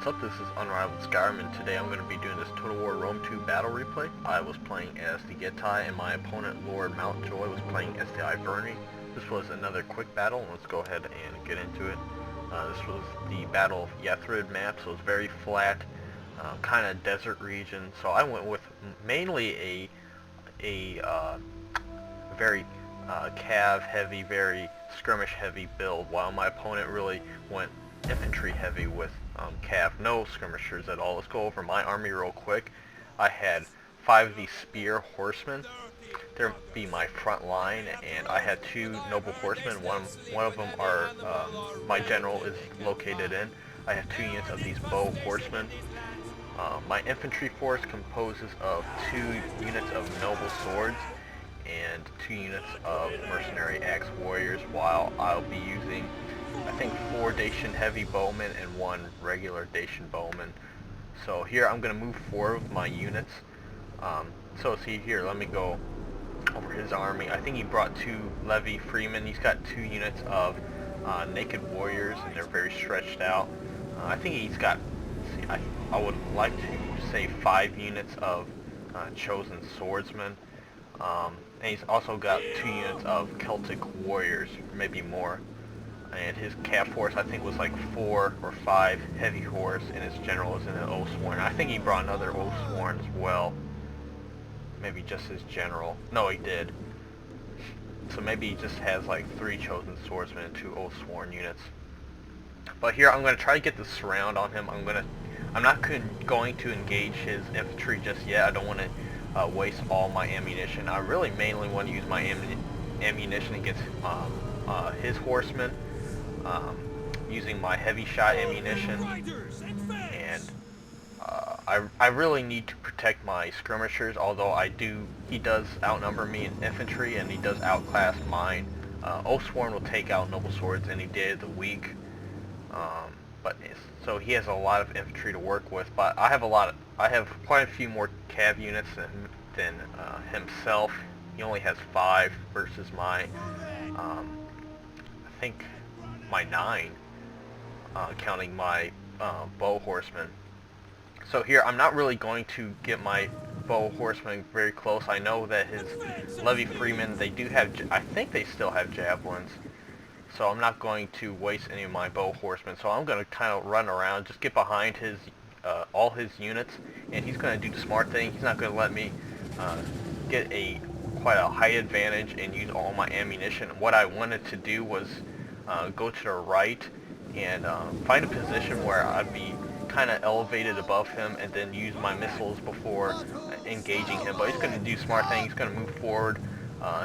What's up, this is Unrivaled Skyrim, and today I'm going to be doing this Total War Rome 2 battle replay. I was playing as the Getae, and my opponent, Lord Mountjoy, was playing as the Arverni. This was another quick battle, and let's go ahead and get into it. This was the Battle of Yathrib map, so it's very flat, kind of desert region. So I went with mainly a very cav heavy, very skirmish heavy build, while my opponent really went infantry heavy with cav, no skirmishers at all. Let's go over my army real quick. I had 5 of these spear horsemen. They'd be my front line, and I had 2 noble horsemen. One of them are my general is located in. I have 2 units of these bow horsemen. My infantry force composes of 2 units of noble swords and 2 units of mercenary axe warriors, while I'll be using, I think, 4 Dacian heavy bowmen and 1 regular Dacian bowman. So here I'm going to move forward with my units. So see here, let me go over his army. I think he brought 2 levy freemen. He's got 2 units of naked warriors, and they're very stretched out. I think he's got, I would like to say 5 units of chosen swordsmen. And he's also got 2 units of Celtic warriors, maybe more. And his cav force, I think, was like 4 or 5 heavy horse, and his general is in an Oathsworn. I think he brought another Oathsworn as well. Maybe just his general. No, he did. So maybe he just has like 3 chosen swordsmen and 2 Oathsworn units. But here I'm going to try to get the surround on him. I'm not going to engage his infantry just yet. I don't want to waste all my ammunition. I really mainly want to use my ammunition against his horsemen, using my heavy shot ammunition, and I really need to protect my skirmishers, although he does outnumber me in infantry, and he does outclass mine. Oathsworn will take out noble swords any day of the week, so he has a lot of infantry to work with. But I have quite a few more cav units than himself. He only has 5 versus my I think my 9, counting my bow horsemen. So here I'm not really going to get my bow horsemen very close. I know that his levy freemen, they do have, I think they still have javelins, so I'm not going to waste any of my bow horsemen. So I'm going to kind of run around, just get behind his all his units, and he's going to do the smart thing. He's not going to let me get quite a height advantage and use all my ammunition. What I wanted to do was go to the right and find a position where I'd be kind of elevated above him, and then use my missiles before engaging him. But he's going to do smart thing. He's going to move forward.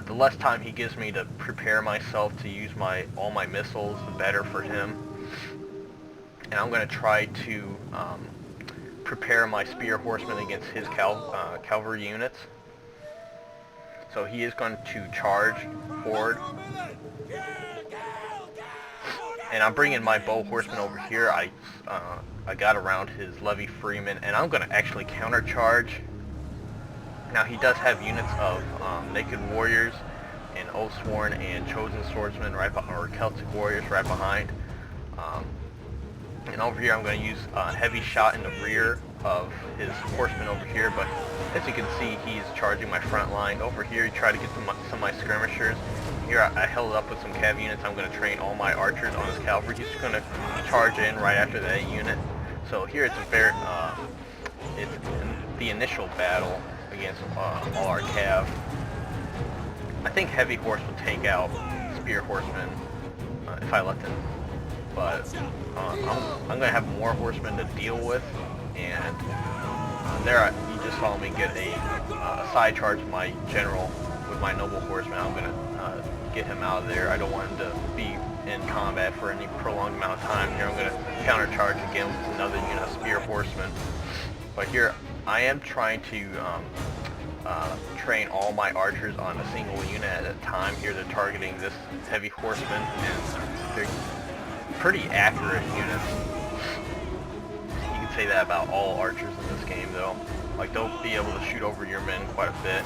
The less time he gives me to prepare myself to use all my missiles, the better for him. And I'm going to try to prepare my spear horsemen against his cavalry units. So he is going to charge forward. And I'm bringing my bow horsemen over here. I got around his levy freemen, and I'm going to actually countercharge. Now he does have units of naked warriors and Oathsworn and chosen swordsmen or Celtic warriors right behind. And over here I'm going to use heavy shot in the rear of his horsemen over here, but as you can see, he's charging my front line. Over here he tried to get some of my skirmishers. Here I held up with some cav units. I'm going to train all my archers on his cavalry. He's going to charge in right after that unit. So here it's it's the initial battle against all our cav. I think heavy horse will take out spear horsemen if I let them, but I'm going to have more horsemen to deal with. And there you just saw me get a side charge of my general with my noble horseman. I'm going to get him out of there. I don't want him to be in combat for any prolonged amount of time. Here I'm going to countercharge again with another unit of spear horsemen. But here I am trying to train all my archers on a single unit at a time. Here they're targeting this heavy horseman, and they're pretty accurate units. You can say that about all archers in this game, though. Like, they'll be able to shoot over your men quite a bit.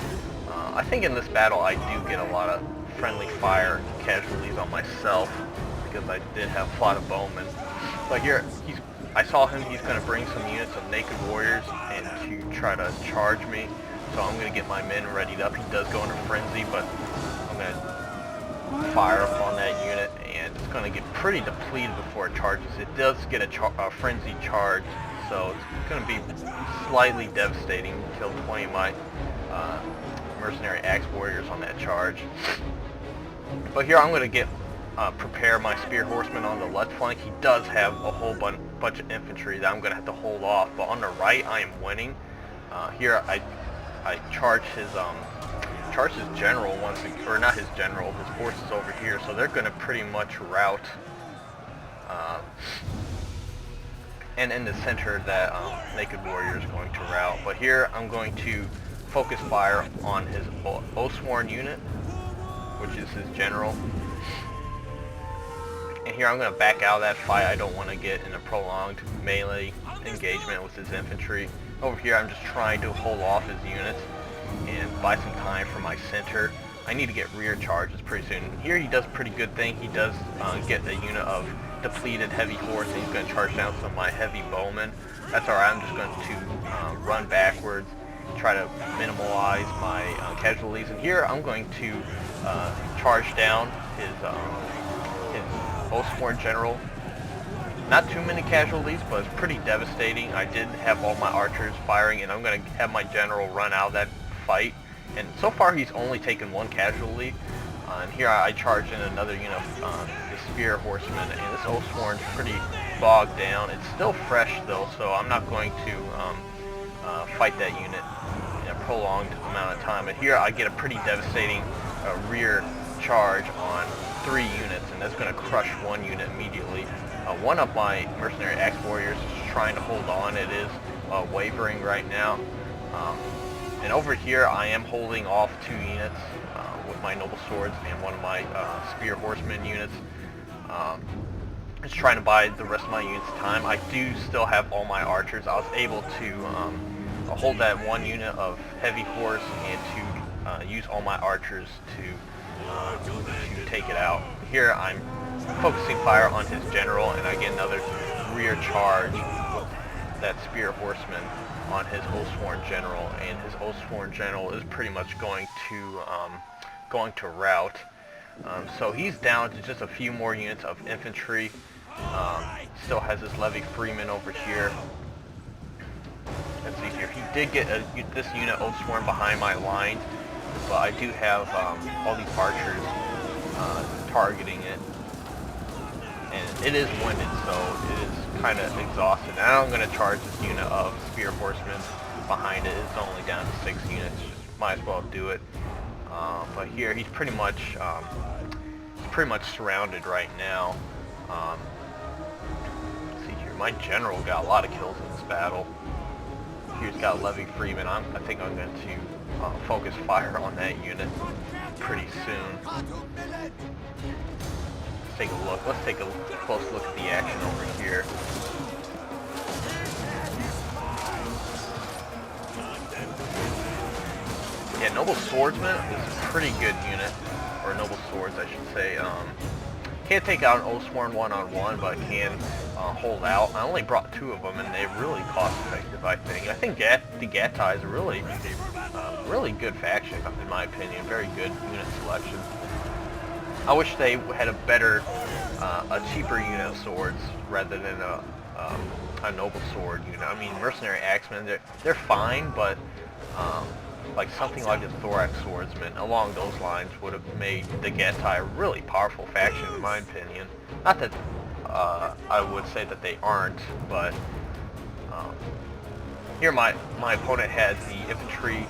I think in this battle I do get a lot of friendly fire casualties on myself, because I did have a lot of bowmen. But here, he's I saw him, he's going to bring some units of naked warriors and to try to charge me. So I'm going to get my men readied up. He does go into frenzy, but I'm going to fire up on that unit, and it's going to get pretty depleted before it charges. It does get a frenzy charge, so it's going to be slightly devastating. Kill 20 of my mercenary axe warriors on that charge. But here I'm going to get prepare my spear horseman on the left flank. He does have a whole bunch of infantry that I'm going to have to hold off, but on the right I am winning. Here I charge his general once, or not his general, his forces over here, so they're going to pretty much rout. And in the center that naked warrior is going to rout. But here I'm going to focus fire on his Oathsworn unit, which is his general. And here I'm going to back out of that fight. I don't want to get in a prolonged melee engagement with his infantry. Over here I'm just trying to hold off his units and buy some time for my center. I need to get rear charges pretty soon. Here he does a pretty good thing. He does get a unit of depleted heavy horse, and he's going to charge down some of my heavy bowmen. That's alright. I'm just going to run backwards, try to minimize my casualties. And here I'm going to charge down his Oathsworn general. Not too many casualties, but it's pretty devastating. I did have all my archers firing, and I'm going to have my general run out of that fight. And so far he's only taken one casualty. And here I charge in another unit of the spear horseman, and this Oathsworn's pretty bogged down. It's still fresh though, so I'm not going to fight that unit in a prolonged amount of time. And here I get a pretty devastating rear charge on 3 units, and that's going to crush 1 unit immediately. One of my mercenary axe warriors is trying to hold on. It is wavering right now. And over here I am holding off 2 units with my noble swords and one of my spear horseman units. Just trying to buy the rest of my units time. I do still have all my archers. I was able to hold that 1 unit of heavy horse and to use all my archers to take it out. Here I'm focusing fire on his general, and I get another rear charge with that spear horseman on his Oathsworn general, and his Oathsworn general is pretty much going to rout. So he's down to just a few more units of infantry. Still has his levy freeman over here. Let's see here. He did get this unit Oathsworn behind my lines, but I do have all these archers targeting it. And it is winded, so it is kind of exhausted. Now I'm going to charge this unit of spear horsemen behind it. It's only down to 6 units. Just might as well do it. But here he's pretty much surrounded right now. Let's see here. My general got a lot of kills in this battle. Here's got Levy Freeman. I think I'm going to focus fire on that unit pretty soon. Take a look. Let's take a close look at the action over here. Yeah, Noble Swordsman is a pretty good unit, or Noble Swords, I should say. Can't take out an Oathsworn one-on-one, but can hold out. I only brought 2 of them, and they're really cost-effective, I think. I think the Getae is a really good faction, in my opinion. Very good unit selection. I wish they had a cheaper unit of swords rather than a noble sword unit. I mean, mercenary axemen, they're fine, but like something like a thorax swordsman along those lines would have made the Getae a really powerful faction, in my opinion. Not that I would say that they aren't, but here my opponent had the infantry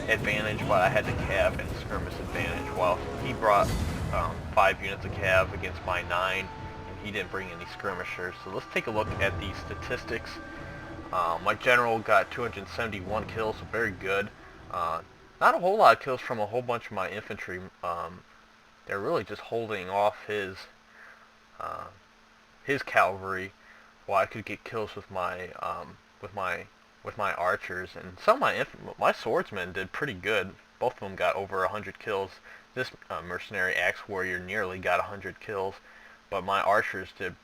advantage, while I had the cav and skirmish advantage. While he brought 5 units of cav against my 9, and he didn't bring any skirmishers. So let's take a look at the statistics. My general got 271 kills, so very good. Not a whole lot of kills from a whole bunch of my infantry. They're really just holding off his cavalry, while I could get kills with my archers. And some of my swordsmen did pretty good. Both of them got over 100 kills. This mercenary axe warrior nearly got 100 kills, but my archers did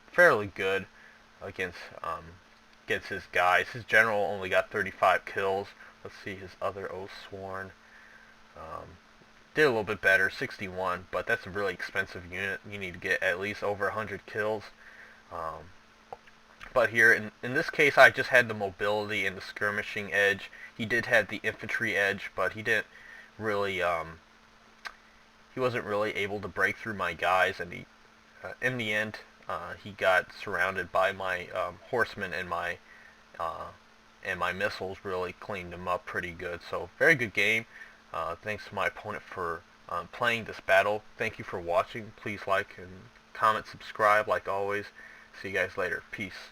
fairly good. against his guys. His general only got 35 kills. Let's see his other Oathsworn. Did a little bit better, 61, but that's a really expensive unit. You need to get at least over 100 kills. Um, but here, in this case, I just had the mobility and the skirmishing edge. He did have the infantry edge, but he didn't really, he wasn't really able to break through my guys, and in the end, he got surrounded by my horsemen, and my missiles really cleaned him up pretty good. So very good game. Thanks to my opponent for playing this battle. Thank you for watching. Please like and comment, subscribe like always. See you guys later. Peace.